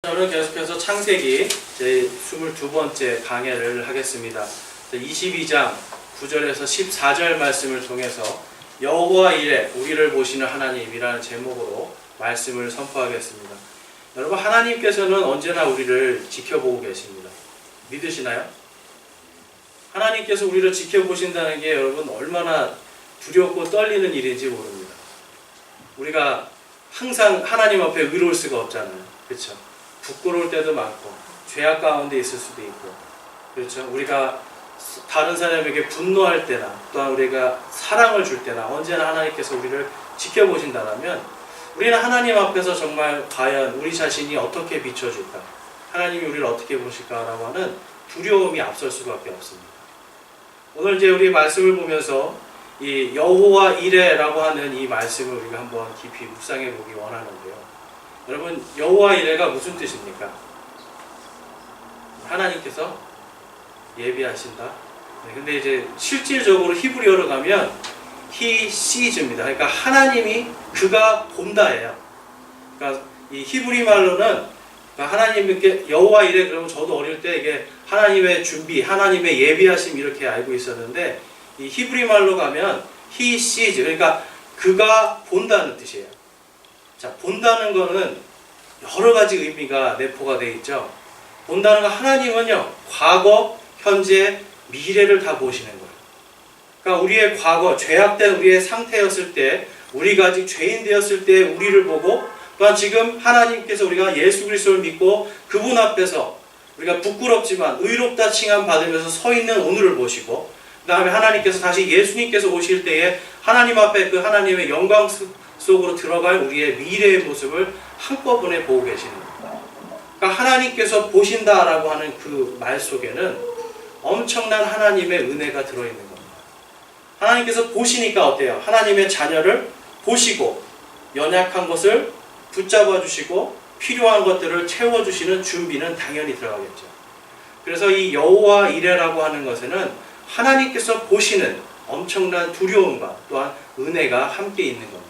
저는 계속해서 창세기 제 22번째 강해를 하겠습니다. 22장 9절에서 14절 말씀을 통해서 여호와 이레 우리를 보시는 하나님이라는 제목으로 말씀을 선포하겠습니다. 여러분, 하나님께서는 언제나 우리를 지켜보고 계십니다. 믿으시나요? 하나님께서 우리를 지켜보신다는 게 여러분 얼마나 두렵고 떨리는 일인지 모릅니다. 우리가 항상 하나님 앞에 의로울 수가 없잖아요. 그렇죠? 부끄러울 때도 많고 죄악 가운데 있을 수도 있고, 그렇죠? 우리가 다른 사람에게 분노할 때나 또한 우리가 사랑을 줄 때나 언제나 하나님께서 우리를 지켜보신다면 우리는 하나님 앞에서 정말 과연 우리 자신이 어떻게 비춰질까, 하나님이 우리를 어떻게 보실까라고 하는 두려움이 앞설 수밖에 없습니다. 오늘 이제 우리 말씀을 보면서 이 여호와 이레라고 하는 이 말씀을 우리가 한번 깊이 묵상해 보기 원하는데요. 여러분, 여호와 이레가 무슨 뜻입니까? 하나님께서 예비하신다. 네, 근데 이제 실질적으로 히브리어로 가면 he sees입니다. 그러니까 하나님이 그가 본다예요. 그러니까 이 히브리 말로는 하나님께 여호와 이레 그러면 저도 어릴 때 이게 하나님의 준비, 하나님의 예비하심 이렇게 알고 있었는데 이 히브리 말로 가면 he sees, 그러니까 그가 본다는 뜻이에요. 자, 본다는 거는 여러 가지 의미가 내포가 되어 있죠. 본다는 거, 하나님은요 과거, 현재, 미래를 다 보시는 거예요. 그러니까 우리의 과거, 죄악된 우리의 상태였을 때, 우리가 아직 죄인 되었을 때 우리를 보고, 또한 지금 하나님께서 우리가 예수 그리스도를 믿고 그분 앞에서 우리가 부끄럽지만 의롭다 칭함 받으면서 서 있는 오늘을 보시고, 그 다음에 하나님께서 다시 예수님께서 오실 때에 하나님 앞에 그 하나님의 영광 속으로 들어갈 우리의 미래의 모습을 한꺼번에 보고 계시는 겁니다. 그러니까 하나님께서 보신다라고 하는 그 말 속에는 엄청난 하나님의 은혜가 들어있는 겁니다. 하나님께서 보시니까 어때요? 하나님의 자녀를 보시고 연약한 것을 붙잡아 주시고 필요한 것들을 채워주시는 준비는 당연히 들어가겠죠. 그래서 이 여호와 이레라고 하는 것에는 하나님께서 보시는 엄청난 두려움과 또한 은혜가 함께 있는 겁니다.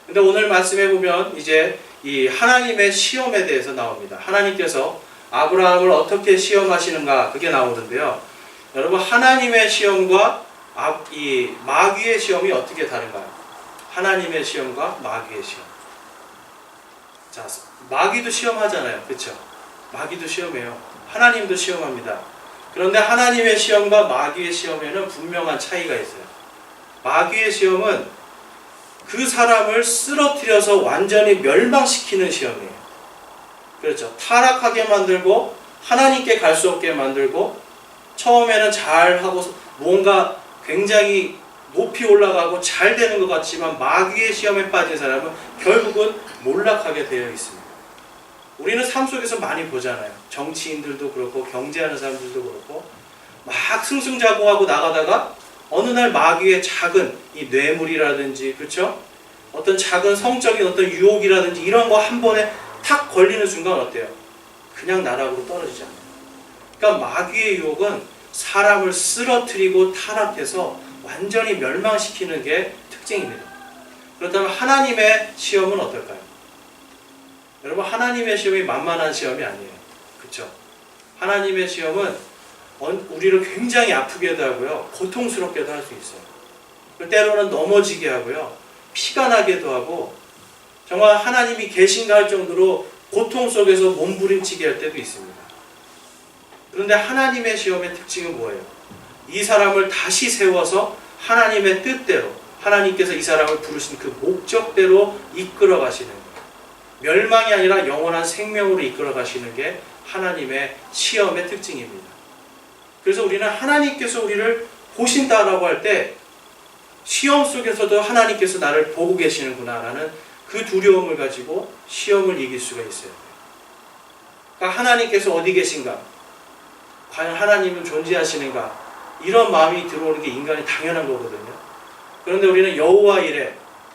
근데 오늘 말씀해 보면 이제 이 하나님의 시험에 대해서 나옵니다. 하나님께서 아브라함을 어떻게 시험하시는가, 그게 나오는데요. 여러분, 하나님의 시험과 이 마귀의 시험이 어떻게 다른가요? 하나님의 시험과 마귀의 시험. 자, 마귀도 시험하잖아요. 그렇죠? 마귀도 시험해요. 하나님도 시험합니다. 그런데 하나님의 시험과 마귀의 시험에는 분명한 차이가 있어요. 마귀의 시험은 그 사람을 쓰러뜨려서 완전히 멸망시키는 시험이에요. 그렇죠? 타락하게 만들고 하나님께 갈 수 없게 만들고, 처음에는 잘하고 뭔가 굉장히 높이 올라가고 잘 되는 것 같지만 마귀의 시험에 빠진 사람은 결국은 몰락하게 되어 있습니다. 우리는 삶 속에서 많이 보잖아요. 정치인들도 그렇고 경제하는 사람들도 그렇고 막 승승장구하고 나가다가 어느 날 마귀의 작은 이 뇌물이라든지, 그렇죠? 어떤 작은 성적인 어떤 유혹이라든지 이런 거 한 번에 탁 걸리는 순간 어때요? 그냥 나락으로 떨어지지 않아요. 그러니까 마귀의 유혹은 사람을 쓰러뜨리고 타락해서 완전히 멸망시키는 게 특징입니다. 그렇다면 하나님의 시험은 어떨까요? 여러분, 하나님의 시험이 만만한 시험이 아니에요. 그렇죠? 하나님의 시험은 우리를 굉장히 아프게도 하고요, 고통스럽게도 할 수 있어요. 때로는 넘어지게 하고요, 피가 나게도 하고, 정말 하나님이 계신가 할 정도로 고통 속에서 몸부림치게 할 때도 있습니다. 그런데 하나님의 시험의 특징은 뭐예요? 이 사람을 다시 세워서 하나님의 뜻대로, 하나님께서 이 사람을 부르신 그 목적대로 이끌어 가시는 거예요. 멸망이 아니라 영원한 생명으로 이끌어 가시는 게 하나님의 시험의 특징입니다. 그래서 우리는 하나님께서 우리를 보신다라고 할 때 시험 속에서도 하나님께서 나를 보고 계시는구나 라는 그 두려움을 가지고 시험을 이길 수가 있어요. 그러니까 하나님께서 어디 계신가? 과연 하나님은 존재하시는가? 이런 마음이 들어오는 게 인간이 당연한 거거든요. 그런데 우리는 여호와 이레,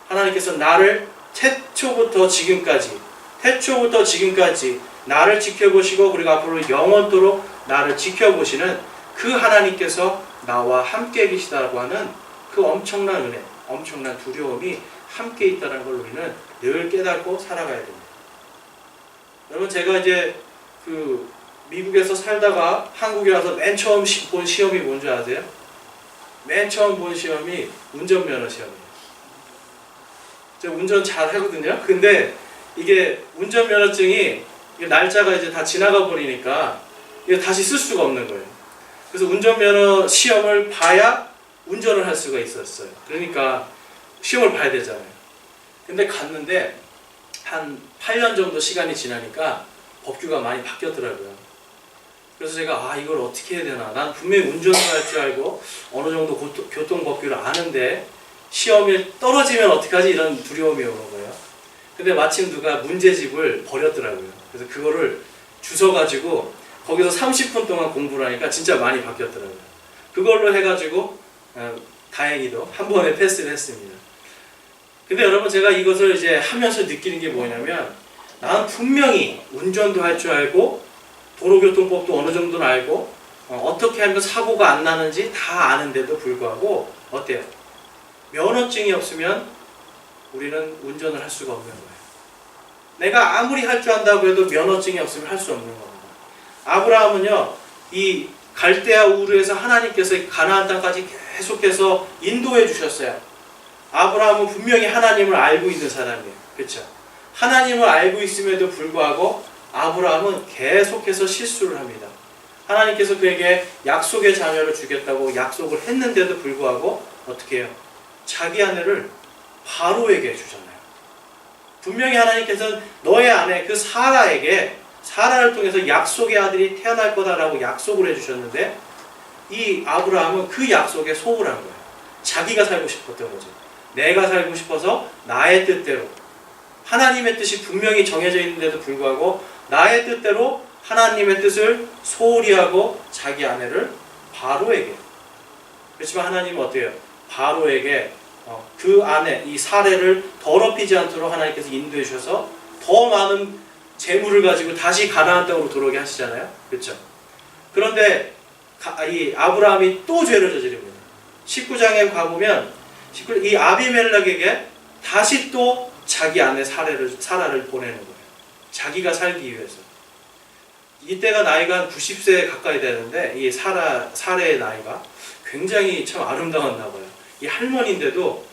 하나님께서 나를 태초부터 지금까지 나를 지켜보시고 그리고 앞으로 영원토록 나를 지켜보시는 그 하나님께서 나와 함께 계시다고 하는 그 엄청난 은혜, 엄청난 두려움이 함께 있다는 걸 우리는 늘 깨닫고 살아가야 됩니다. 여러분 제가 이제 그 미국에서 살다가 한국에 와서 맨 처음 본 시험이 뭔지 아세요? 맨 처음 본 시험이 운전면허 시험이에요. 제가 운전 잘 하거든요. 근데 이게 운전면허증이 날짜가 이제 다 지나가 버리니까 이게 다시 쓸 수가 없는 거예요. 그래서 운전면허 시험을 봐야 운전을 할 수가 있었어요. 그러니까 시험을 봐야 되잖아요. 근데 갔는데 한 8년 정도 시간이 지나니까 법규가 많이 바뀌었더라고요. 그래서 제가 이걸 어떻게 해야 되나. 난 분명히 운전을 할 줄 알고 어느 정도 교통법규를 아는데 시험에 떨어지면 어떡하지 이런 두려움이 오는 거예요. 근데 마침 누가 문제집을 버렸더라고요. 그래서 그거를 주워가지고 거기서 30분 동안 공부를 하니까 진짜 많이 바뀌었더라고요. 그걸로 해가지고 다행히도 한 번에 패스를 했습니다. 근데 여러분 제가 이것을 이제 하면서 느끼는 게 뭐냐면 나는 분명히 운전도 할 줄 알고 도로교통법도 어느 정도는 알고 어떻게 하면 사고가 안 나는지 다 아는데도 불구하고 어때요? 면허증이 없으면 우리는 운전을 할 수가 없는 거예요. 내가 아무리 할 줄 안다고 해도 면허증이 없으면 할 수 없는 겁니다. 아브라함은요, 이 갈대아 우르에서 하나님께서 가나안 땅까지 계속해서 인도해 주셨어요. 아브라함은 분명히 하나님을 알고 있는 사람이에요. 그렇죠? 하나님을 알고 있음에도 불구하고 아브라함은 계속해서 실수를 합니다. 하나님께서 그에게 약속의 자녀를 주겠다고 약속을 했는데도 불구하고 어떻게 해요? 자기 아내를 바로에게 주잖아요. 분명히 하나님께서는 너의 아내 그 사라를 통해서 약속의 아들이 태어날 거다라고 약속을 해주셨는데 이 아브라함은 그 약속에 소홀한 거예요. 자기가 살고 싶었던 거죠. 내가 살고 싶어서 나의 뜻대로 하나님의 뜻이 분명히 정해져 있는데도 불구하고 나의 뜻대로 하나님의 뜻을 소홀히 하고 자기 아내를 바로에게. 그렇지만 하나님은 어때요? 바로에게 그 아내 이 사례를 더럽히지 않도록 하나님께서 인도해 주셔서 더 많은 재물을 가지고 다시 가나안 땅으로 들어오게 하시잖아요. 그렇죠? 그런데 이 아브라함이 또 죄를 저지릅니다. 19장에 가보면 이 아비멜렉에게 다시 또 자기 아내 사라를 보내는 거예요. 자기가 살기 위해서. 이때가 나이가 한 90세 가까이 되는데 이 사라의 나이가 굉장히 참 아름다웠나 봐요. 이 할머니인데도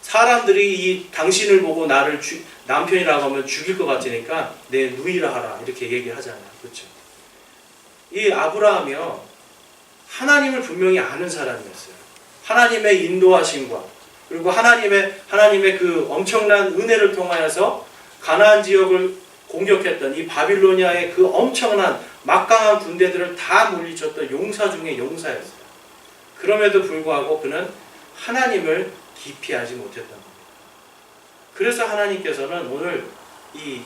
사람들이 이 당신을 보고 나를 남편이라고 하면 죽일 것 같으니까 내 누이라 하라 이렇게 얘기하잖아요. 그렇죠? 이 아브라함이요 하나님을 분명히 아는 사람이었어요. 하나님의 인도하심과 그리고 하나님의 그 엄청난 은혜를 통하여서 가나안 지역을 공격했던 이 바빌로니아의 그 엄청난 막강한 군대들을 다 물리쳤던 용사 중에 용사였어요. 그럼에도 불구하고 그는 하나님을 깊이 알지 못했던 겁니다. 그래서 하나님께서는 오늘 이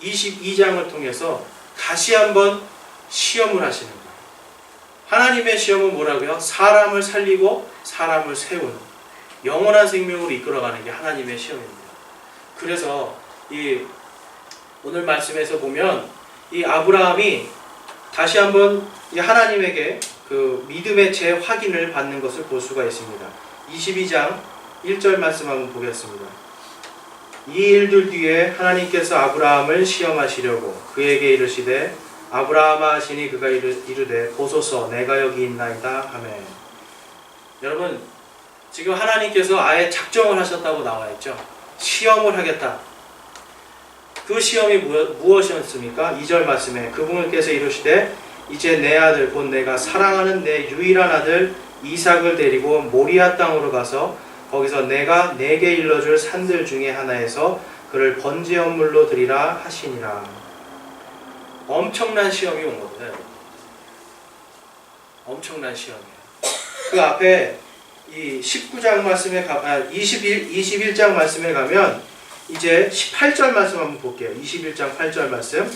22장을 통해서 다시 한번 시험을 하시는 거예요. 하나님의 시험은 뭐라고요? 사람을 살리고 사람을 세우는 영원한 생명으로 이끌어가는 게 하나님의 시험입니다. 그래서 이 오늘 말씀에서 보면 이 아브라함이 다시 한번 이 하나님에게 그 믿음의 재확인을 받는 것을 볼 수가 있습니다. 22장 1절 말씀 한번 보겠습니다. 이 일들 뒤에 하나님께서 아브라함을 시험하시려고 그에게 이르시되 아브라함아 하시니 그가 이르되 보소서 내가 여기 있나이다 하매. 여러분 지금 하나님께서 아예 작정을 하셨다고 나와 있죠. 시험을 하겠다. 그 시험이 무엇이었습니까? 2절 말씀에 그분께서 이르시되 이제 내 아들 곧 내가 사랑하는 내 유일한 아들 이삭을 데리고 모리아 땅으로 가서 거기서 내가 내게 일러줄 산들 중에 하나에서 그를 번제 헌물로 드리라 하시니라. 엄청난 시험이 온 겁니다. 엄청난 시험이에요. 그 앞에 이 19장 말씀에 21장 말씀에 가면 이제 18절 말씀 한번 볼게요. 21장 8절 말씀.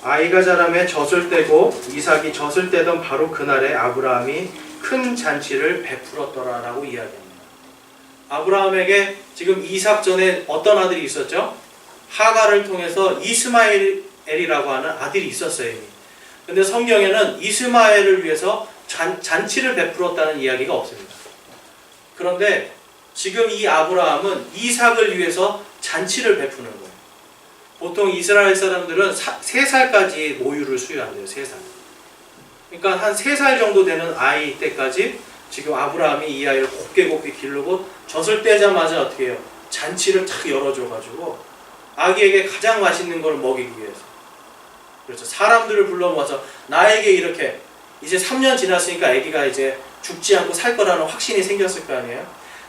아이가 자라매 젖을 떼고 이삭이 젖을 떼던 바로 그날에 아브라함이 큰 잔치를 베풀었더라라고 이야기합니다. 아브라함에게 지금 이삭 전에 어떤 아들이 있었죠? 하갈을 통해서 이스마엘이라고 하는 아들이 있었어요. 이미. 근데 성경에는 이스마엘을 위해서 잔치를 베풀었다는 이야기가 없습니다. 그런데 지금 이 아브라함은 이삭을 위해서 잔치를 베푸는 거예요. 보통 이스라엘 사람들은 3살까지 모유를 수유한대요. 3살. 그러니까 한 3살 정도 되는 아이 때까지 지금 아브라함이 이 아이를 곱게 기르고 젖을 떼자마자 어떻게 해요? 잔치를 탁 열어줘가지고 아기에게 가장 맛있는 걸 먹이기 위해서. 그렇죠. 사람들을 불러 모아서 나에게 이렇게 이제 3년 지났으니까 아기가 이제 죽지 않고 살 거라는 확신이 생겼을 거 아니에요.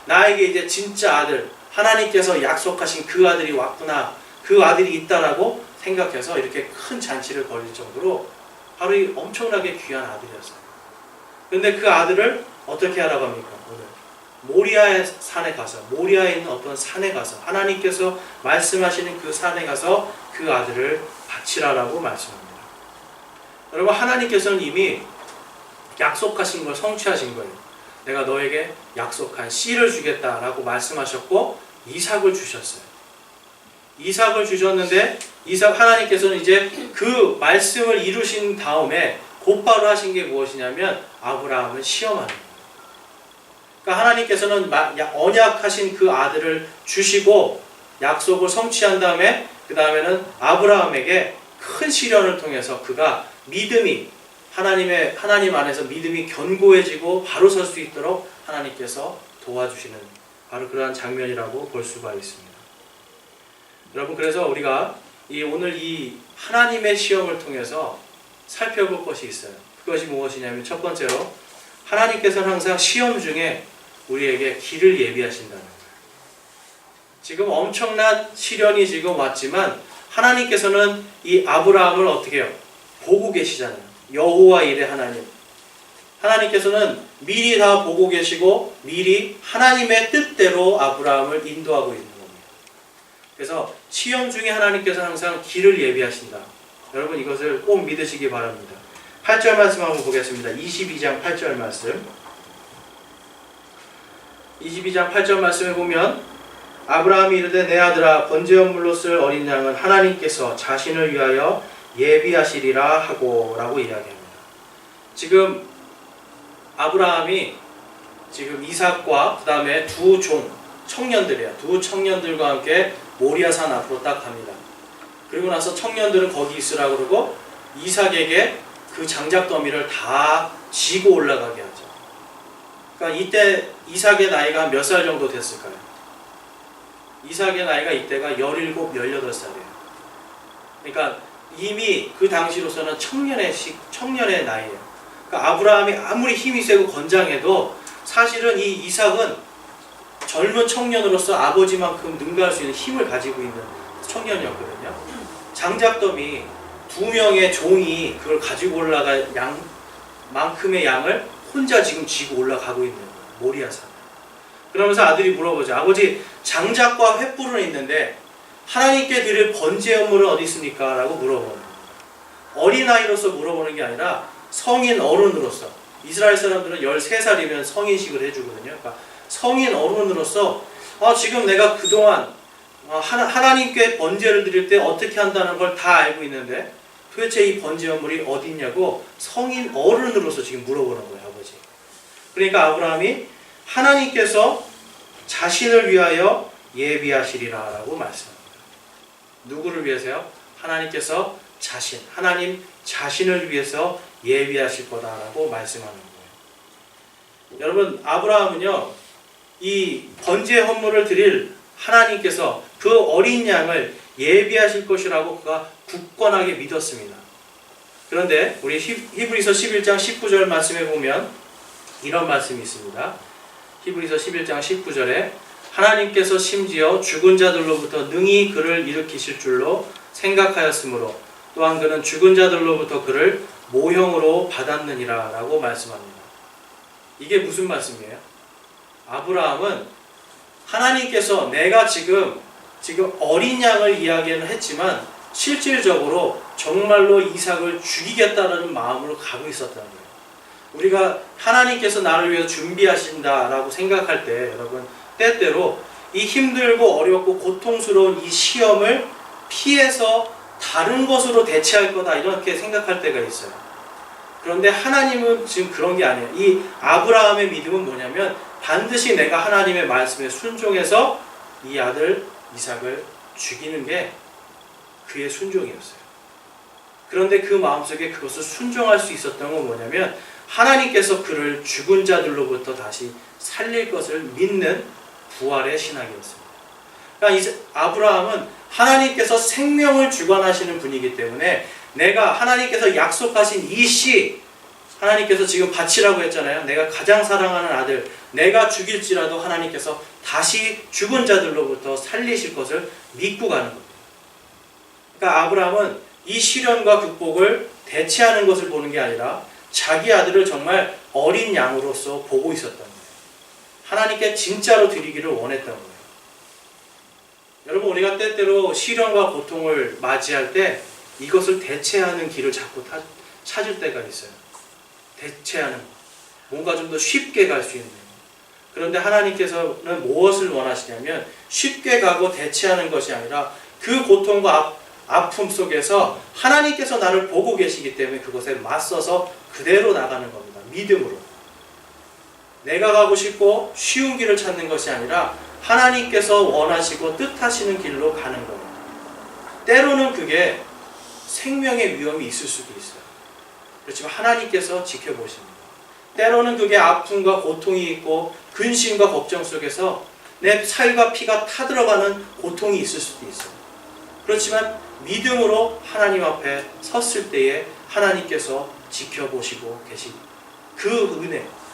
나에게 이제 진짜 아들, 하나님께서 약속하신 그 아들이 왔구나, 그 아들이 있다라고 생각해서 이렇게 큰 잔치를 벌일 정도로 바로 이 엄청나게 귀한 아들이었어요. 그런데 그 아들을 어떻게 하라고 합니까? 오늘 모리아의 산에 가서, 모리아에 있는 어떤 산에 가서 하나님께서 말씀하시는 그 산에 가서 그 아들을 바치라라고 말씀합니다. 여러분, 하나님께서는 이미 약속하신 걸 성취하신 거예요. 내가 너에게 약속한 씨를 주겠다라고 말씀하셨고 이삭을 주셨어요. 이삭을 주셨는데 하나님께서는 이제 그 말씀을 이루신 다음에 곧바로 하신 게 무엇이냐면 아브라함을 시험하는 거예요. 그러니까 하나님께서는 언약하신 그 아들을 주시고 약속을 성취한 다음에 그 다음에는 아브라함에게 큰 시련을 통해서 그가 믿음이 하나님 안에서 믿음이 견고해지고 바로 설 수 있도록 하나님께서 도와주시는 바로 그러한 장면이라고 볼 수가 있습니다. 여러분, 그래서 우리가 오늘 이 하나님의 시험을 통해서 살펴볼 것이 있어요. 그것이 무엇이냐면 첫 번째로 하나님께서는 항상 시험 중에 우리에게 길을 예비하신다는 거예요. 지금 엄청난 시련이 지금 왔지만 하나님께서는 이 아브라함을 어떻게 해요? 보고 계시잖아요. 여호와 이레 하나님께서는 미리 다 보고 계시고 미리 하나님의 뜻대로 아브라함을 인도하고 있는 겁니다. 그래서 시험 중에 하나님께서는 항상 길을 예비하신다. 여러분, 이것을 꼭 믿으시기 바랍니다. 8절 말씀 한번 보겠습니다. 22장 8절 말씀. 22장 8절 말씀에 보면 아브라함이 이르되 내 아들아 번제물로 쓸 어린 양은 하나님께서 자신을 위하여 예비하시리라 하고 라고 이야기합니다. 지금 아브라함이 지금 이삭과 그 다음에 두 청년들이에요. 두 청년들과 함께 모리아산 앞으로 딱 갑니다. 그리고 나서 청년들은 거기 있으라 그러고 이삭에게 그 장작더미를 다 지고 올라가게 하죠. 그러니까 이때 이삭의 나이가 몇 살 정도 됐을까요? 이삭의 나이가 이때가 17, 18살이에요. 그러니까 이미 그 당시로서는 청년의 나이예요. 그러니까 아브라함이 아무리 힘이 세고 건장해도 사실은 이 이삭은 젊은 청년으로서 아버지만큼 능가할 수 있는 힘을 가지고 있는 청년이었거든요. 장작더미 2명의 종이 그걸 가지고 올라갈 만큼의 양을 혼자 지금 지고 올라가고 있는 거예요. 모리아산. 그러면서 아들이 물어보죠. 아버지, 장작과 횃불은 있는데 하나님께 드릴 번제물은 어디 있습니까? 라고 물어보는 거예요. 어린아이로서 물어보는 게 아니라 성인 어른으로서. 이스라엘 사람들은 13살이면 성인식을 해주거든요. 그러니까 성인 어른으로서 지금 내가 그동안 하나님께 번제를 드릴 때 어떻게 한다는 걸 다 알고 있는데 도대체 이 번제물이 어디 있냐고 성인 어른으로서 지금 물어보는 거예요. 아버지. 그러니까 아브라함이 하나님께서 자신을 위하여 예비하시리라 라고 말씀합니다. 누구를 위해서요? 하나님께서 하나님 자신을 위해서 예비하실 거다라고 말씀하는 거예요. 여러분, 아브라함은요, 이 번제 헌물을 드릴 하나님께서 그 어린 양을 예비하실 것이라고 그가 굳건하게 믿었습니다. 그런데 우리 히브리서 11장 19절 말씀에 보면 이런 말씀이 있습니다. 히브리서 11장 19절에 하나님께서 심지어 죽은 자들로부터 능히 그를 일으키실 줄로 생각하였으므로 또한 그는 죽은 자들로부터 그를 모형으로 받았느니라 라고 말씀합니다. 이게 무슨 말씀이에요? 아브라함은 하나님께서 내가 지금 어린 양을 이야기는 했지만 실질적으로 정말로 이삭을 죽이겠다는 마음으로 가고 있었다는 거예요. 우리가 하나님께서 나를 위해서 준비하신다라고 생각할 때 여러분, 때때로 이 힘들고 어렵고 고통스러운 이 시험을 피해서 다른 것으로 대체할 거다 이렇게 생각할 때가 있어요. 그런데 하나님은 지금 그런 게 아니에요. 이 아브라함의 믿음은 뭐냐면 반드시 내가 하나님의 말씀에 순종해서 이 아들 이삭을 죽이는 게 그의 순종이었어요. 그런데 그 마음속에 그것을 순종할 수 있었던 건 뭐냐면 하나님께서 그를 죽은 자들로부터 다시 살릴 것을 믿는 부활의 신학이었습니다. 그러니까 이제 아브라함은 하나님께서 생명을 주관하시는 분이기 때문에 내가 하나님께서 약속하신 이 씨, 하나님께서 지금 바치라고 했잖아요. 내가 가장 사랑하는 아들, 내가 죽일지라도 하나님께서 다시 죽은 자들로부터 살리실 것을 믿고 가는 겁니다. 그러니까 아브라함은 이 시련과 극복을 대체하는 것을 보는 게 아니라 자기 아들을 정말 어린 양으로서 보고 있었던 거예요. 하나님께 진짜로 드리기를 원했던 거예요. 여러분, 우리가 때때로 시련과 고통을 맞이할 때 이것을 대체하는 길을 자꾸 찾을 때가 있어요. 대체하는, 뭔가 좀 더 쉽게 갈 수 있는. 그런데 하나님께서는 무엇을 원하시냐면 쉽게 가고 대체하는 것이 아니라 그 고통과 아픔 속에서 하나님께서 나를 보고 계시기 때문에 그것에 맞서서 그대로 나가는 겁니다. 믿음으로. 내가 가고 싶고 쉬운 길을 찾는 것이 아니라 하나님께서 원하시고 뜻하시는 길로 가는 거예요. 때로는 그게 생명의 위험이 있을 수도 있어요. 그렇지만 하나님께서 지켜보십니다. 때로는 그게 아픔과 고통이 있고 근심과 걱정 속에서 내 살과 피가 타들어가는 고통이 있을 수도 있어요. 그렇지만 믿음으로 하나님 앞에 섰을 때에 하나님께서 지켜보시고 계시고 그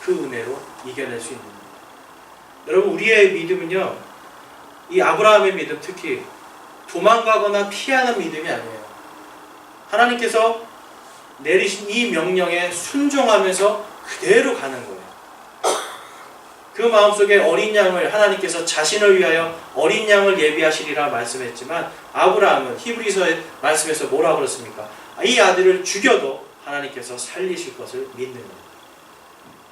은혜로 이겨낼 수 있는 겁니다. 여러분, 우리의 믿음은요, 이 아브라함의 믿음, 특히 도망가거나 피하는 믿음이 아니에요. 하나님께서 내리신 이 명령에 순종하면서 그대로 가는 거예요. 그 마음속에 어린 양을 하나님께서 자신을 위하여 어린 양을 예비하시리라 말씀했지만 아브라함은 히브리서의 말씀에서 뭐라 그랬습니까? 이 아들을 죽여도 하나님께서 살리실 것을 믿는 거예요.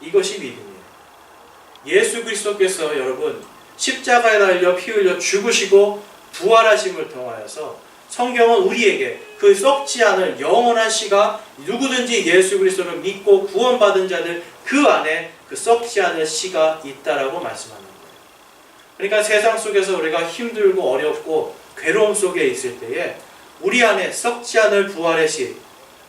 이것이 믿음이에요. 예수 그리스도께서 여러분 십자가에 달려 피 흘려 죽으시고 부활하심을 통하여서 성경은 우리에게 그 썩지 않을 영원한 씨가 누구든지 예수 그리스도를 믿고 구원받은 자들 그 안에 그 썩지 않을 씨가 있다라고 말씀하는 거예요. 그러니까 세상 속에서 우리가 힘들고 어렵고 괴로움 속에 있을 때에 우리 안에 썩지 않을 부활의 씨,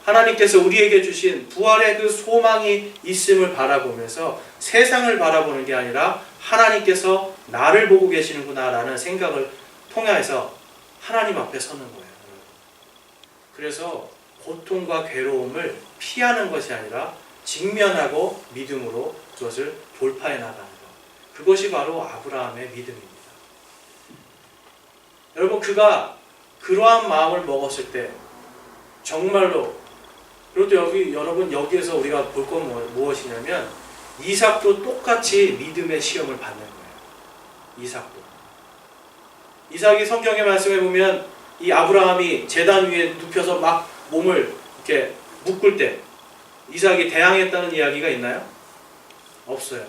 하나님께서 우리에게 주신 부활의 그 소망이 있음을 바라보면서 세상을 바라보는 게 아니라 하나님께서 나를 보고 계시는구나 라는 생각을 통해서 하나님 앞에 서는 거예요. 그래서 고통과 괴로움을 피하는 것이 아니라 직면하고 믿음으로 그것을 돌파해 나가는 것. 그것이 바로 아브라함의 믿음입니다. 여러분, 그가 그러한 마음을 먹었을 때 정말로, 그리고 여러분 여기에서 우리가 볼 건 무엇이냐면 이삭도 똑같이 믿음의 시험을 받는 거예요. 이삭이 성경의 말씀에 보면 이 아브라함이 제단 위에 눕혀서 막 몸을 이렇게 묶을 때 이삭이 대항했다는 이야기가 있나요? 없어요.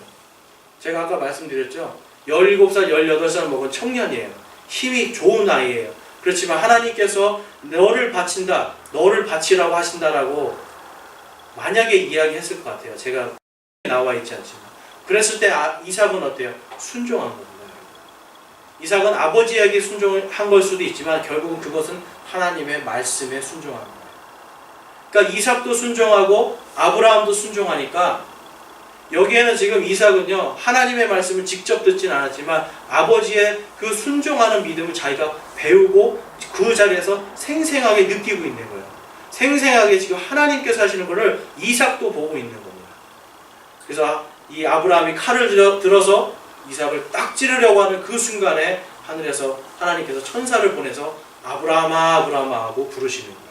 제가 아까 말씀드렸죠. 17살, 18살 먹은 청년이에요. 힘이 좋은 아이예요. 그렇지만 하나님께서 너를 바친다, 너를 바치라고 하신다라고 만약에 이야기했을 것 같아요. 제가 나와 있지 않지만. 그랬을 때 이삭은 어때요? 순종한 겁니다. 이삭은 아버지에게 순종한 걸 수도 있지만 결국은 그것은 하나님의 말씀에 순종한 거예요. 그러니까 이삭도 순종하고 아브라함도 순종하니까 여기에는 지금 이삭은요, 하나님의 말씀을 직접 듣진 않았지만 아버지의 그 순종하는 믿음을 자기가 배우고 그 자리에서 생생하게 느끼고 있는 거예요. 생생하게 지금 하나님께서 하시는 것을 이삭도 보고 있는 겁니다. 그래서 이 아브라함이 칼을 들어서 이삭을 딱 찌르려고 하는 그 순간에 하늘에서 하나님께서 천사를 보내서 아브라함아 아브라함아 하고 부르시는 거예요.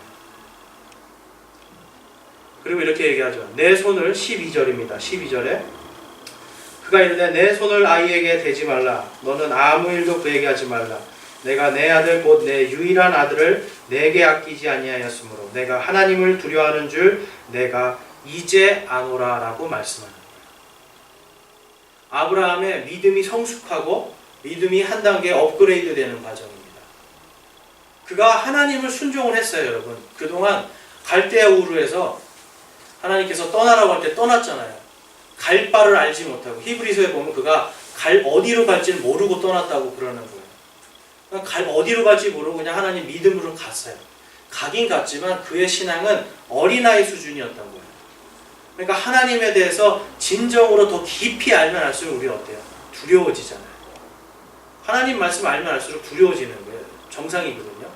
그리고 이렇게 얘기하죠. 내 손을 12절입니다. 12절에 그가 이르되 내 손을 아이에게 대지 말라. 너는 아무 일도 그에게 하지 말라. 내가 내 아들 곧 내 유일한 아들을 내게 아끼지 아니하였으므로 내가 하나님을 두려워하는 줄 내가 이제 아노라 라고 말씀합니다. 아브라함의 믿음이 성숙하고 믿음이 한 단계 업그레이드 되는 과정입니다. 그가 하나님을 순종을 했어요. 여러분, 그동안 갈대아 우르에서 하나님께서 떠나라고 할 때 떠났잖아요. 갈 바를 알지 못하고 히브리서에 보면 그가 어디로 갈지는 모르고 떠났다고 그러는 거예요. 어디로 갈지 모르고 그냥 하나님 믿음으로 갔어요. 가긴 갔지만 그의 신앙은 어린아이 수준이었던 거예요. 그러니까 하나님에 대해서 진정으로 더 깊이 알면 알수록 우리 어때요? 두려워지잖아요. 하나님 말씀 알면 알수록 두려워지는 거예요. 정상이거든요.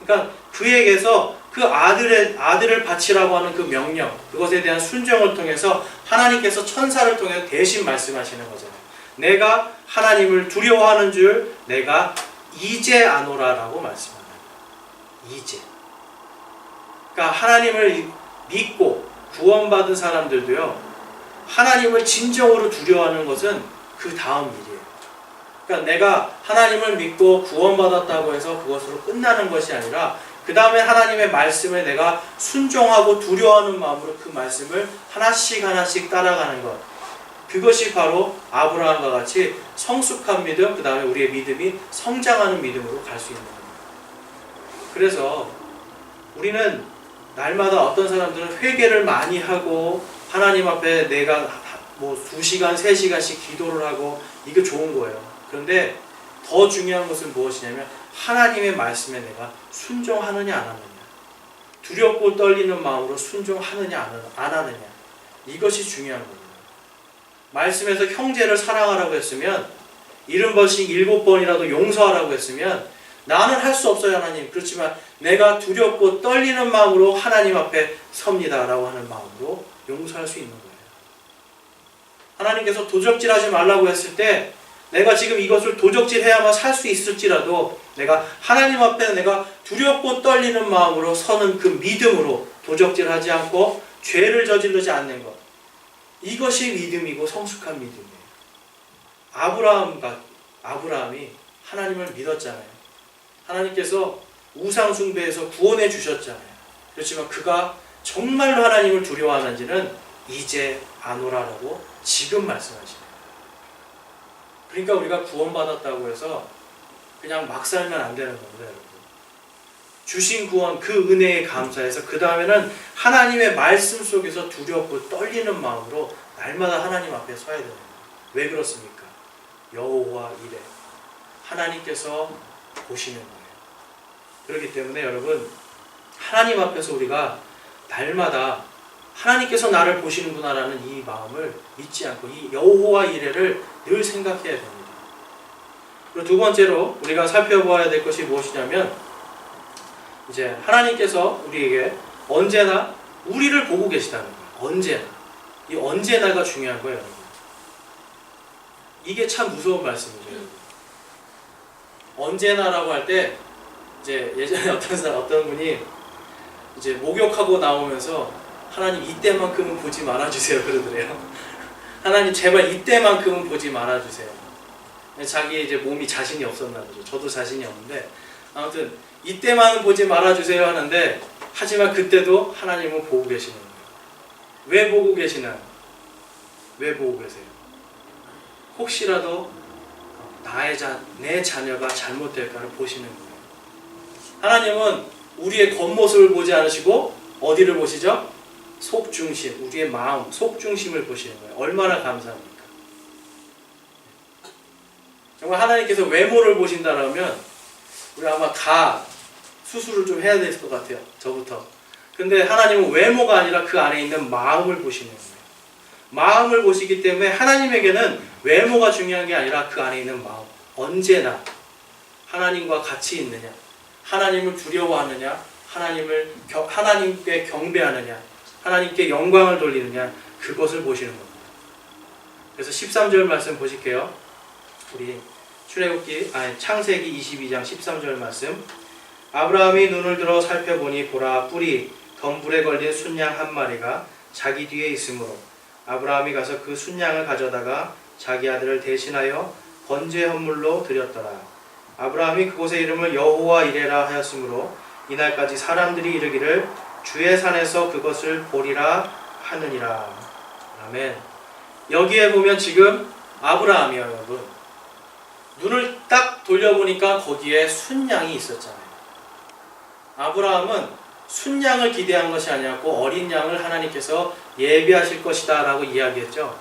그러니까 그에게서 그 아들을 바치라고 하는 그 명령, 그것에 대한 순종을 통해서 하나님께서 천사를 통해 대신 말씀하시는 거잖아요. 내가 하나님을 두려워하는 줄 내가 이제 아노라라고 말씀합니다. 이제. 그러니까 하나님을 믿고 구원받은 사람들도요, 하나님을 진정으로 두려워하는 것은 그 다음 일이에요. 그러니까 내가 하나님을 믿고 구원받았다고 해서 그것으로 끝나는 것이 아니라 그 다음에 하나님의 말씀에 내가 순종하고 두려워하는 마음으로 그 말씀을 하나씩 하나씩 따라가는 것. 그것이 바로 아브라함과 같이 성숙한 믿음, 그 다음에 우리의 믿음이 성장하는 믿음으로 갈 수 있는 겁니다. 그래서 우리는 날마다 어떤 사람들은 회개를 많이 하고 하나님 앞에 내가 뭐 2시간, 3시간씩 기도를 하고 이게 좋은 거예요. 그런데 더 중요한 것은 무엇이냐면 하나님의 말씀에 내가 순종하느냐 안 하느냐, 두렵고 떨리는 마음으로 순종하느냐 안 하느냐, 이것이 중요한 겁니다. 말씀에서 형제를 사랑하라고 했으면 70번씩 7번이라도 용서하라고 했으면 나는 할 수 없어요 하나님. 그렇지만 내가 두렵고 떨리는 마음으로 하나님 앞에 섭니다 라고 하는 마음으로 용서할 수 있는 거예요. 하나님께서 도적질하지 말라고 했을 때 내가 지금 이것을 도적질해야만 살 수 있을지라도 내가 하나님 앞에 내가 두렵고 떨리는 마음으로 서는 그 믿음으로 도적질하지 않고 죄를 저지르지 않는 것, 이것이 믿음이고 성숙한 믿음이에요. 아브라함이 하나님을 믿었잖아요. 하나님께서 우상 숭배에서 구원해 주셨잖아요. 그렇지만 그가 정말로 하나님을 두려워하는지는 이제 아노라라고 지금 말씀하시네요. 그러니까 우리가 구원받았다고 해서 그냥 막 살면 안 되는 겁니다, 여러분. 주신 구원, 그 은혜에 감사해서 그 다음에는 하나님의 말씀 속에서 두렵고 떨리는 마음으로 날마다 하나님 앞에 서야 됩니다. 왜 그렇습니까? 여호와 이레, 하나님께서 보시는 거예요. 그렇기 때문에 여러분, 하나님 앞에서 우리가 날마다 하나님께서 나를 보시는구나라는 이 마음을 잊지 않고 이 여호와 이레를 늘 생각해야 됩니다. 그리고 두 번째로 우리가 살펴보아야 될 것이 무엇이냐면, 이제 하나님께서 우리에게 언제나 우리를 보고 계시다는 거예요. 언제나. 이 언제나가 중요한 거예요, 여러분. 이게 참 무서운 말씀이죠, 여러분. 언제나라고 할 때 이제 예전에 어떤 분이 이제 목욕하고 나오면서 하나님 이때만큼은 보지 말아주세요 그러더래요. 하나님 제발 이때만큼은 보지 말아주세요. 자기 이제 몸이 자신이 없었나 보죠. 저도 자신이 없는데 아무튼 이때만은 보지 말아주세요 하는데, 하지만 그때도 하나님은 보고 계시는 거예요. 왜 보고 계시나요? 왜 보고 계세요? 혹시라도 내 자녀가 잘못될까를 보시는 거예요. 하나님은 우리의 겉모습을 보지 않으시고 어디를 보시죠? 속중심, 우리의 마음, 속중심을 보시는 거예요. 얼마나 감사합니까? 정말 하나님께서 외모를 보신다면 우리 아마 다 수술을 좀 해야 될 것 같아요. 저부터. 근데 하나님은 외모가 아니라 그 안에 있는 마음을 보시는 거예요. 마음을 보시기 때문에 하나님에게는 외모가 중요한 게 아니라 그 안에 있는 마음. 언제나 하나님과 같이 있느냐, 하나님을 두려워하느냐, 하나님께 경배하느냐, 하나님께 영광을 돌리느냐, 그것을 보시는 겁니다. 그래서 13절 말씀 보실게요. 우리 창세기 22장 13절 말씀. 아브라함이 눈을 들어 살펴보니 보라, 뿔이 덤불에 걸린 순양 한 마리가 자기 뒤에 있으므로 아브라함이 가서 그 순양을 가져다가 자기 아들을 대신하여 번제 헌물로 드렸더라. 아브라함이 그곳의 이름을 여호와 이레라 하였으므로 이날까지 사람들이 이르기를 주의 산에서 그것을 보리라 하느니라. 아멘. 여기에 보면 지금 아브라함이요, 여러분. 눈을 딱 돌려보니까 거기에 순양이 있었잖아요. 아브라함은 순양을 기대한 것이 아니었고 어린 양을 하나님께서 예비하실 것이다 라고 이야기했죠.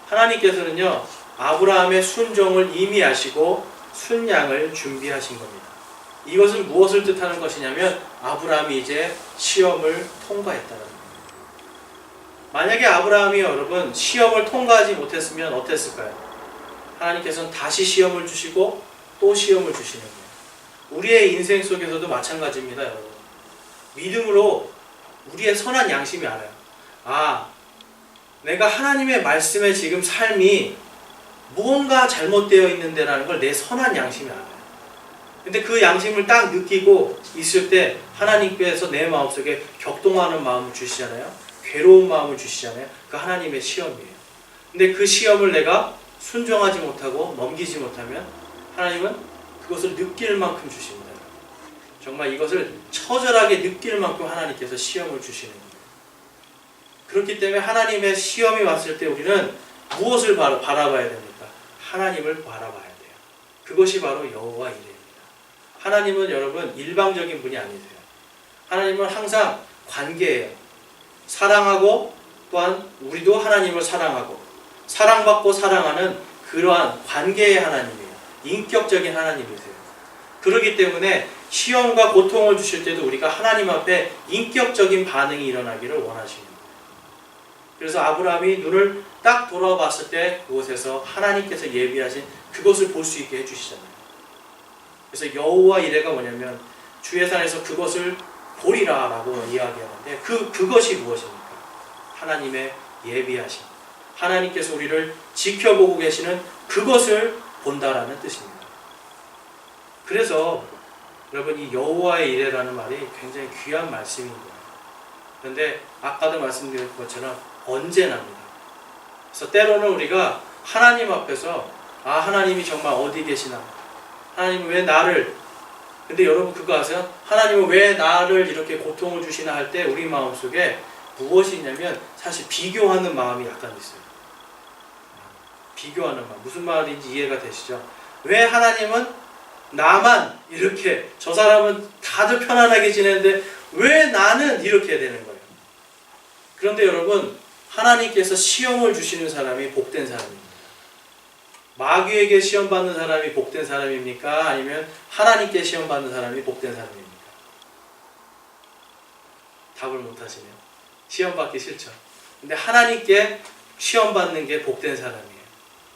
하나님께서는요, 아브라함의 순종을 이미 아시고 순양을 준비하신 겁니다. 이것은 무엇을 뜻하는 것이냐면 아브라함이 이제 시험을 통과했다는 겁니다. 만약에 아브라함이 여러분 시험을 통과하지 못했으면 어땠을까요? 하나님께서는 다시 시험을 주시고 또 시험을 주시는 거예요. 우리의 인생 속에서도 마찬가지입니다, 여러분. 믿음으로 우리의 선한 양심이 알아요. 아, 내가 하나님의 말씀에 지금 삶이 무언가 잘못되어 있는데라는 걸 내 선한 양심이 알아요. 근데 그 양심을 딱 느끼고 있을 때 하나님께서 내 마음속에 격동하는 마음을 주시잖아요. 괴로운 마음을 주시잖아요. 그 하나님의 시험이에요. 근데 그 시험을 내가 순종하지 못하고 넘기지 못하면 하나님은 그것을 느낄 만큼 주십니다. 정말 이것을 처절하게 느낄 만큼 하나님께서 시험을 주시는 거예요. 그렇기 때문에 하나님의 시험이 왔을 때 우리는 무엇을 바라봐야 됩니까? 하나님을 바라봐야 돼요. 그것이 바로 여호와 이레입니다. 하나님은 여러분 일방적인 분이 아니세요. 하나님은 항상 관계예요. 사랑하고 또한 우리도 하나님을 사랑하고 사랑받고 사랑하는 그러한 관계의 하나님이에요. 인격적인 하나님이세요. 그렇기 때문에 시험과 고통을 주실 때도 우리가 하나님 앞에 인격적인 반응이 일어나기를 원하십니다. 그래서 아브라함이 눈을 딱 돌아봤을 때 그곳에서 하나님께서 예비하신 그것을 볼 수 있게 해주시잖아요. 그래서 여호와 이레가 뭐냐면 주의 산에서 그것을 보리라 라고 이야기하는데 그것이 무엇입니까? 하나님의 예비하심. 하나님께서 우리를 지켜보고 계시는 그것을 본다라는 뜻입니다. 그래서 여러분 이 여호와의 이레라는 말이 굉장히 귀한 말씀인 거예요. 그런데 아까도 말씀드린 것처럼 언제나입니다. 그래서 때로는 우리가 하나님 앞에서 아 하나님이 정말 어디 계시나? 하나님은 왜 나를 근데 여러분 그거 아세요? 하나님은 왜 나를 이렇게 고통을 주시나 할 때 우리 마음속에 무엇이 있냐면 사실 비교하는 마음이 약간 있어요. 비교하는 마음. 무슨 말인지 이해가 되시죠? 왜 하나님은 나만 이렇게 저 사람은 다들 편안하게 지내는데 왜 나는 이렇게 되는 거예요? 그런데 여러분 하나님께서 시험을 주시는 사람이 복된 사람입니다. 마귀에게 시험받는 사람이 복된 사람입니까? 아니면 하나님께 시험받는 사람이 복된 사람입니까? 답을 못하시네요. 시험받기 싫죠. 근데 하나님께 시험받는 게 복된 사람이에요.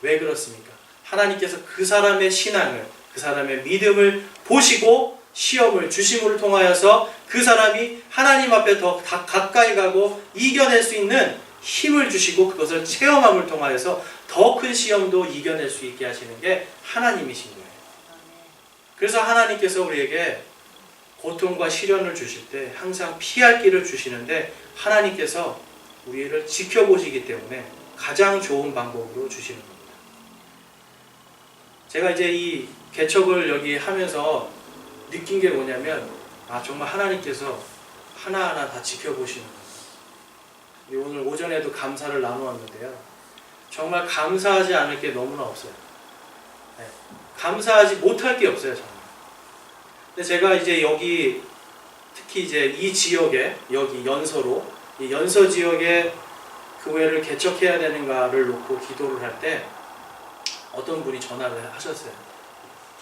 왜 그렇습니까? 하나님께서 그 사람의 신앙을 그 사람의 믿음을 보시고 시험을 주심을 통하여서 그 사람이 하나님 앞에 더 가까이 가고 이겨낼 수 있는 힘을 주시고 그것을 체험함을 통하여서 더 큰 시험도 이겨낼 수 있게 하시는 게 하나님이신 거예요. 그래서 하나님께서 우리에게 고통과 시련을 주실 때 항상 피할 길을 주시는데 하나님께서 우리를 지켜보시기 때문에 가장 좋은 방법으로 주시는 겁니다. 제가 이제 이 개척을 여기 하면서 느낀 게 뭐냐면 아 정말 하나님께서 하나하나 다 지켜보시는 거예요. 오늘 오전에도 감사를 나누었는데요. 정말 감사하지 않을 게 너무나 없어요. 네. 감사하지 못할 게 없어요, 정말. 근데 제가 이제 여기 특히 이제 이 지역에 여기 연서로 이 연서 지역에 교회를 개척해야 되는가를 놓고 기도를 할 때 어떤 분이 전화를 하셨어요.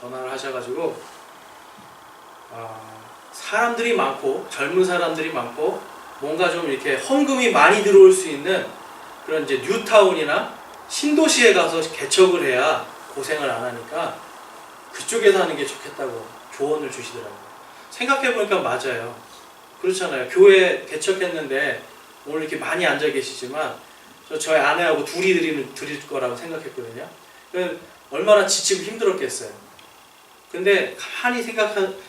전화를 하셔가지고 사람들이 많고 젊은 사람들이 많고 뭔가 좀 이렇게 헌금이 많이 들어올 수 있는 그런 이제 뉴타운이나 신도시에 가서 개척을 해야 고생을 안 하니까 그쪽에서 하는 게 좋겠다고 조언을 주시더라고요. 생각해보니까 맞아요. 그렇잖아요. 교회 개척했는데 오늘 이렇게 많이 앉아 계시지만 저희 아내하고 둘이 드릴 거라고 생각했거든요. 얼마나 지치고 힘들었겠어요. 근데 가만히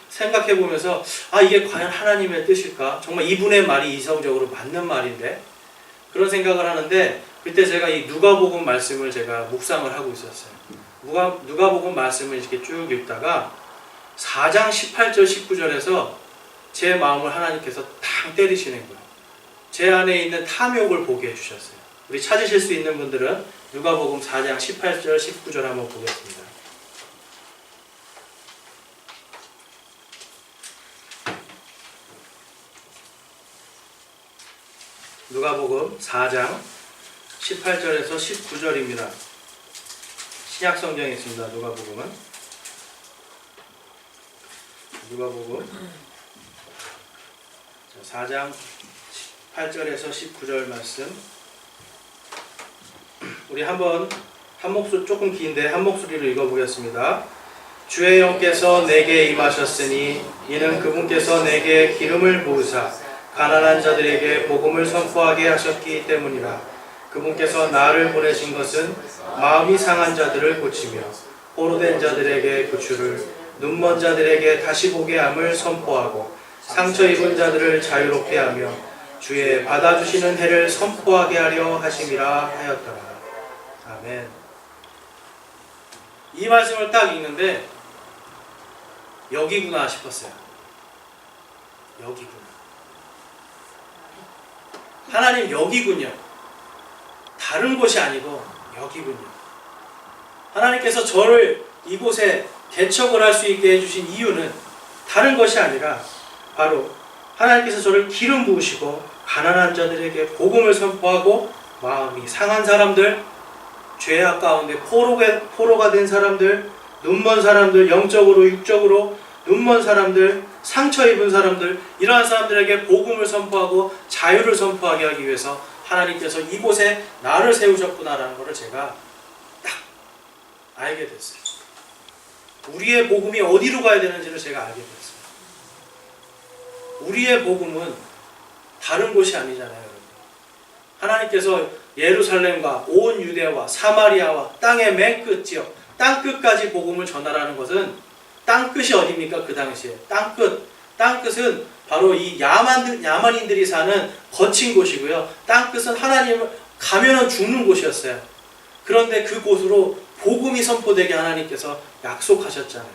생각해보면서 아 이게 과연 하나님의 뜻일까? 정말 이분의 말이 이성적으로 맞는 말인데 그런 생각을 하는데 그때 제가 이 누가복음 말씀을 제가 묵상을 하고 있었어요. 누가복음 말씀을 이렇게 쭉 읽다가 4장 18절 19절에서 제 마음을 하나님께서 탕 때리시는 거예요. 제 안에 있는 탐욕을 보게 해주셨어요. 우리 찾으실 수 있는 분들은 누가복음 4장 18절 19절 한번 보겠습니다. 누가복음 4장 18절에서 19절입니다. 신약성경에 있습니다. 누가복음은 누가복음 4장 8절에서 19절 말씀. 우리 한번 한 목소리, 조금 긴데 한 목소리로 읽어보겠습니다. 주의 영께서 내게 임하셨으니 이는 그분께서 내게 기름을 부으사 가난한 자들에게 복음을 선포하게 하셨기 때문이라. 그분께서 나를 보내신 것은 마음이 상한 자들을 고치며 포로된 자들에게 구출을, 눈먼 자들에게 다시 보게 함을 선포하고 상처 입은 자들을 자유롭게 하며 주의 받아주시는 해를 선포하게 하려 하심이라 하였더라. 아멘. 이 말씀을 딱 읽는데 여기구나 싶었어요. 여기구나. 하나님 여기군요. 다른 곳이 아니고 여기군요. 하나님께서 저를 이곳에 개척을 할 수 있게 해주신 이유는 다른 것이 아니라 바로 하나님께서 저를 기름 부으시고 가난한 자들에게 복음을 선포하고 마음이 상한 사람들, 죄악 가운데 포로가 된 사람들, 눈먼 사람들, 영적으로 육적으로 눈먼 사람들, 상처 입은 사람들, 이러한 사람들에게 복음을 선포하고 자유를 선포하게 하기 위해서 하나님께서 이곳에 나를 세우셨구나라는 것을 제가 딱 알게 됐어요. 우리의 복음이 어디로 가야 되는지를 제가 알게 됐어요. 우리의 복음은 다른 곳이 아니잖아요, 여러분. 하나님께서 예루살렘과 온 유대와 사마리아와 땅의 맨 끝 지역, 땅끝까지 복음을 전하라는 것은 땅끝이 어디입니까? 그 당시에 땅끝은 바로 이 야만인들이 사는 거친 곳이고요. 땅끝은 하나님을 가면은 죽는 곳이었어요. 그런데 그곳으로 복음이 선포되게 하나님께서 약속하셨잖아요.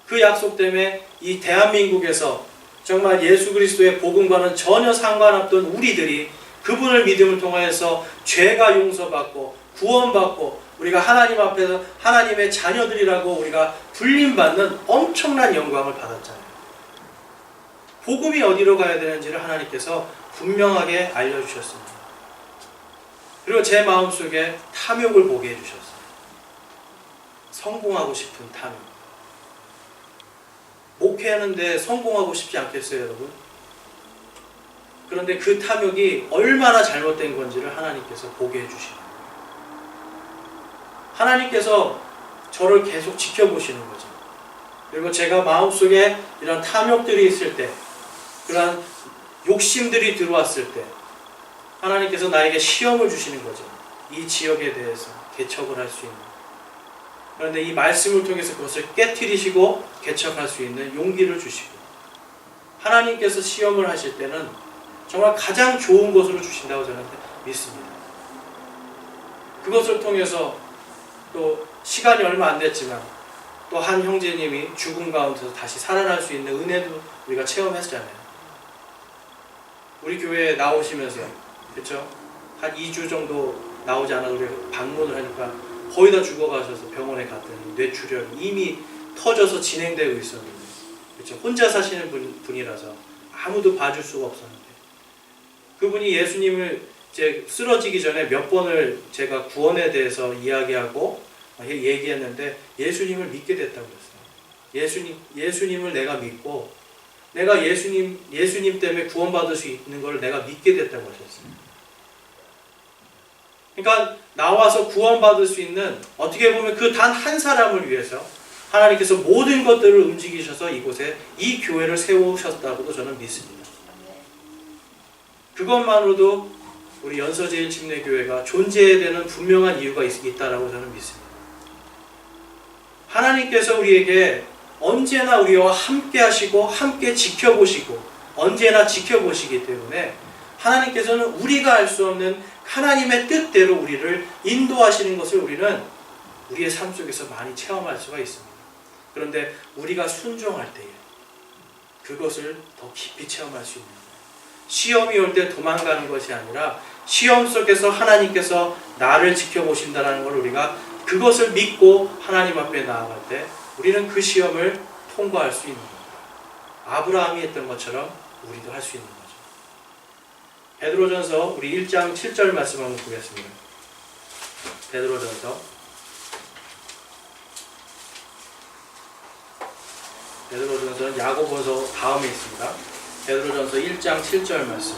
그 약속 때문에 이 대한민국에서 정말 예수 그리스도의 복음과는 전혀 상관없던 우리들이 그분을 믿음을 통하여서 죄가 용서받고 구원받고 우리가 하나님 앞에서 하나님의 자녀들이라고 우리가 불림받는 엄청난 영광을 받았잖아요. 복음이 어디로 가야 되는지를 하나님께서 분명하게 알려주셨습니다. 그리고 제 마음속에 탐욕을 보게 해주셨어요. 성공하고 싶은 탐욕. 목회하는데 성공하고 싶지 않겠어요, 여러분? 그런데 그 탐욕이 얼마나 잘못된 건지를 하나님께서 보게 해주시는 하나님께서 저를 계속 지켜보시는 거죠. 그리고 제가 마음속에 이런 탐욕들이 있을 때, 그런 욕심들이 들어왔을 때 하나님께서 나에게 시험을 주시는 거죠. 이 지역에 대해서 개척을 할 수 있는. 그런데 이 말씀을 통해서 그것을 깨트리시고 개척할 수 있는 용기를 주시고, 하나님께서 시험을 하실 때는 정말 가장 좋은 것으로 주신다고 저는 믿습니다. 그것을 통해서 또 시간이 얼마 안 됐지만 또 한 형제님이 죽음 가운데서 다시 살아날 수 있는 은혜도 우리가 체험했잖아요. 우리 교회에 나오시면서, 그렇죠? 한 2주 정도 나오지 않아도 우리가 방문을 하니까 거의 다 죽어가셔서 병원에 갔더니 뇌출혈이 이미 터져서 진행되고 있었는데, 그렇죠? 혼자 사시는 분이라서 아무도 봐줄 수가 없었는데, 그분이 예수님을 이제 쓰러지기 전에 몇 번을 제가 구원에 대해서 이야기하고 얘기했는데 예수님을 믿게 됐다고 했어요. 예수님을 내가 믿고 내가 예수님 때문에 구원받을 수 있는 걸 내가 믿게 됐다고 하셨어요. 그러니까 나와서 구원받을 수 있는, 어떻게 보면 그 단 한 사람을 위해서 하나님께서 모든 것들을 움직이셔서 이곳에 이 교회를 세우셨다고도 저는 믿습니다. 그것만으로도 우리 연서제일침례교회가 존재해야 되는 분명한 이유가 있다라고 저는 믿습니다. 하나님께서 우리에게 언제나 우리와 함께 하시고 함께 지켜보시고 언제나 지켜보시기 때문에 하나님께서는 우리가 알 수 없는 하나님의 뜻대로 우리를 인도하시는 것을 우리는 우리의 삶 속에서 많이 체험할 수가 있습니다. 그런데 우리가 순종할 때에 그것을 더 깊이 체험할 수 있는 거예요. 시험이 올 때 도망가는 것이 아니라 시험 속에서 하나님께서 나를 지켜보신다는 걸 우리가 그것을 믿고 하나님 앞에 나아갈 때 우리는 그 시험을 통과할 수 있는 겁니다. 아브라함이 했던 것처럼 우리도 할 수 있는 거죠. 베드로전서 우리 1장 7절 말씀 한번 보겠습니다. 베드로전서 베드로전서는 야고보서 다음에 있습니다. 베드로전서 1장 7절 말씀.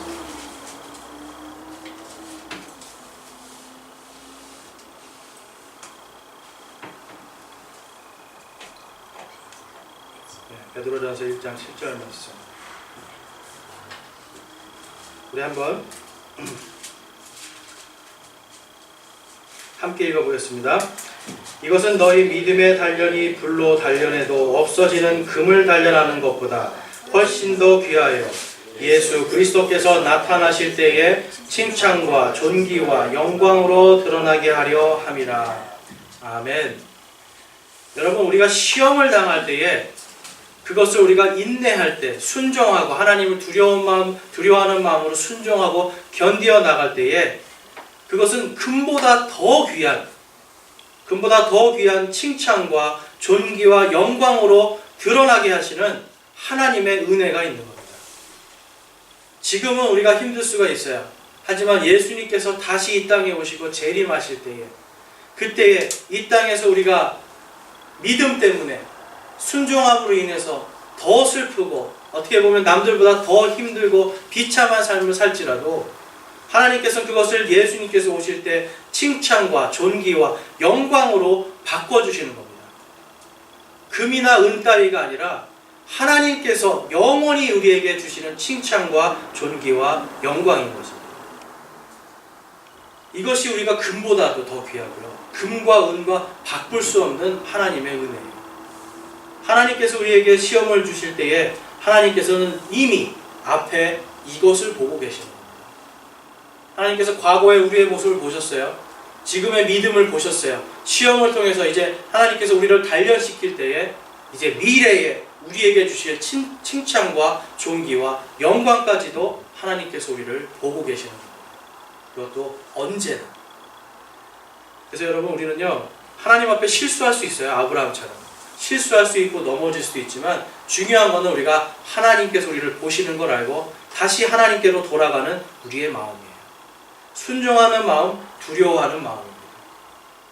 베드로전서 1장 7절 말씀. 우리 한번 함께 읽어보겠습니다. 이것은 너희 믿음의 단련이 불로 단련해도 없어지는 금을 단련하는 것보다 훨씬 더 귀하여 예수 그리스도께서 나타나실 때에 칭찬과 존귀와 영광으로 드러나게 하려 함이라. 아멘. 여러분, 우리가 시험을 당할 때에 그것을 우리가 인내할 때, 순종하고 하나님을 두려워하는 마음으로 순종하고 견디어 나갈 때에 그것은 금보다 더 귀한 칭찬과 존귀와 영광으로 드러나게 하시는 하나님의 은혜가 있는 겁니다. 지금은 우리가 힘들 수가 있어요. 하지만 예수님께서 다시 이 땅에 오시고 재림하실 때에, 그때에 이 땅에서 우리가 믿음 때문에 순종함으로 인해서 더 슬프고 어떻게 보면 남들보다 더 힘들고 비참한 삶을 살지라도 하나님께서는 그것을 예수님께서 오실 때 칭찬과 존귀와 영광으로 바꿔주시는 겁니다. 금이나 은 따위가 아니라 하나님께서 영원히 우리에게 주시는 칭찬과 존귀와 영광인 것입니다. 이것이 우리가 금보다도 더 귀하고요. 금과 은과 바꿀 수 없는 하나님의 은혜예요. 하나님께서 우리에게 시험을 주실 때에 하나님께서는 이미 앞에 이것을 보고 계십니다. 하나님께서 과거에 우리의 모습을 보셨어요. 지금의 믿음을 보셨어요. 시험을 통해서 이제 하나님께서 우리를 단련시킬 때에 이제 미래에 우리에게 주실 칭찬과 존귀와 영광까지도 하나님께서 우리를 보고 계시는 겁니다. 그것도 언제나. 그래서 여러분, 우리는요, 하나님 앞에 실수할 수 있어요. 아브라함처럼. 실수할 수 있고 넘어질 수도 있지만 중요한 것은 우리가 하나님께서 우리를 보시는 걸 알고 다시 하나님께로 돌아가는 우리의 마음이에요. 순종하는 마음, 두려워하는 마음입니다.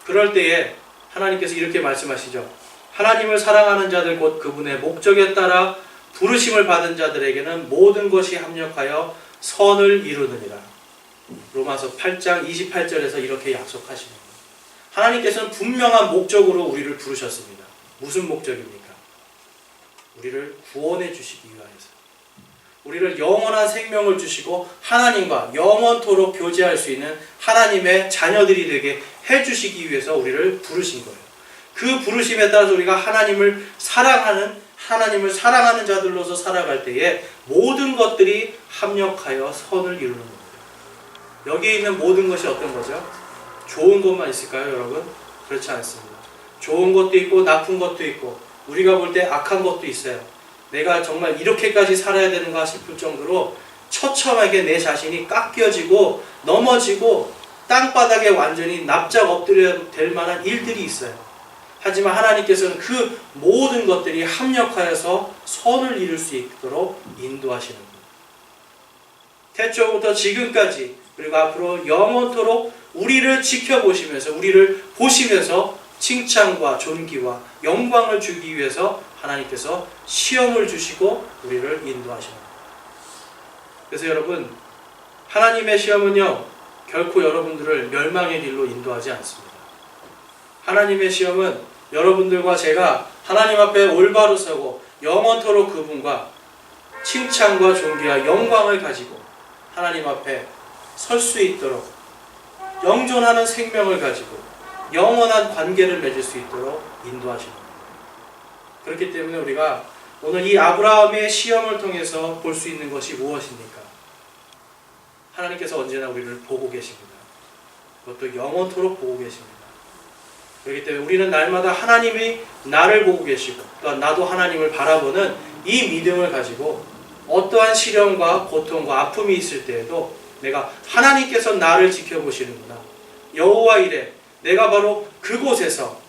그럴 때에 하나님께서 이렇게 말씀하시죠. 하나님을 사랑하는 자들 곧 그분의 목적에 따라 부르심을 받은 자들에게는 모든 것이 합력하여 선을 이루느니라. 로마서 8장 28절에서 이렇게 약속하시는 거예요. 하나님께서는 분명한 목적으로 우리를 부르셨습니다. 무슨 목적입니까? 우리를 구원해 주시기 위하여서. 우리를 영원한 생명을 주시고 하나님과 영원토록 교제할 수 있는 하나님의 자녀들이 되게 해주시기 위해서 우리를 부르신 거예요. 그 부르심에 따라서 우리가 하나님을 사랑하는 자들로서 살아갈 때에 모든 것들이 합력하여 선을 이루는 겁니다. 여기에 있는 모든 것이 어떤 거죠? 좋은 것만 있을까요, 여러분? 그렇지 않습니다. 좋은 것도 있고 나쁜 것도 있고 우리가 볼 때 악한 것도 있어요. 내가 정말 이렇게까지 살아야 되는가 싶을 정도로 처참하게 내 자신이 깎여지고 넘어지고 땅바닥에 완전히 납작 엎드려 될 만한 일들이 있어요. 하지만 하나님께서는 그 모든 것들이 합력하여서 선을 이룰 수 있도록 인도하시는 거예요. 태초부터 지금까지 그리고 앞으로 영원토록 우리를 지켜보시면서 우리를 보시면서 칭찬과 존귀와 영광을 주기 위해서 하나님께서 시험을 주시고 우리를 인도하시는 거예요. 그래서 여러분, 하나님의 시험은요, 결코 여러분들을 멸망의 길로 인도하지 않습니다. 하나님의 시험은 여러분들과 제가 하나님 앞에 올바로 서고 영원토록 그분과 칭찬과 존귀와 영광을 가지고 하나님 앞에 설 수 있도록 영존하는 생명을 가지고 영원한 관계를 맺을 수 있도록 인도하시는 겁니다. 그렇기 때문에 우리가 오늘 이 아브라함의 시험을 통해서 볼 수 있는 것이 무엇입니까? 하나님께서 언제나 우리를 보고 계십니다. 그것도 영원토록 보고 계십니다. 그렇기 때문에 우리는 날마다 하나님이 나를 보고 계시고 또한 나도 하나님을 바라보는 이 믿음을 가지고 어떠한 시련과 고통과 아픔이 있을 때에도 내가 하나님께서 나를 지켜보시는구나. 여호와 이레, 내가 바로 그곳에서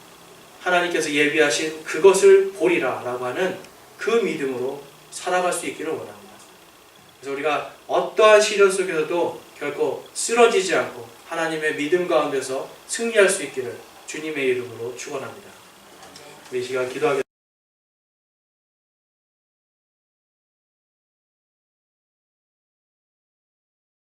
하나님께서 예비하신 그것을 보리라 라고 하는 그 믿음으로 살아갈 수 있기를 원합니다. 그래서 우리가 어떠한 시련 속에서도 결코 쓰러지지 않고 하나님의 믿음 가운데서 승리할 수 있기를 주님의 이름으로 축원합니다. 이 시간 기도하겠습니다.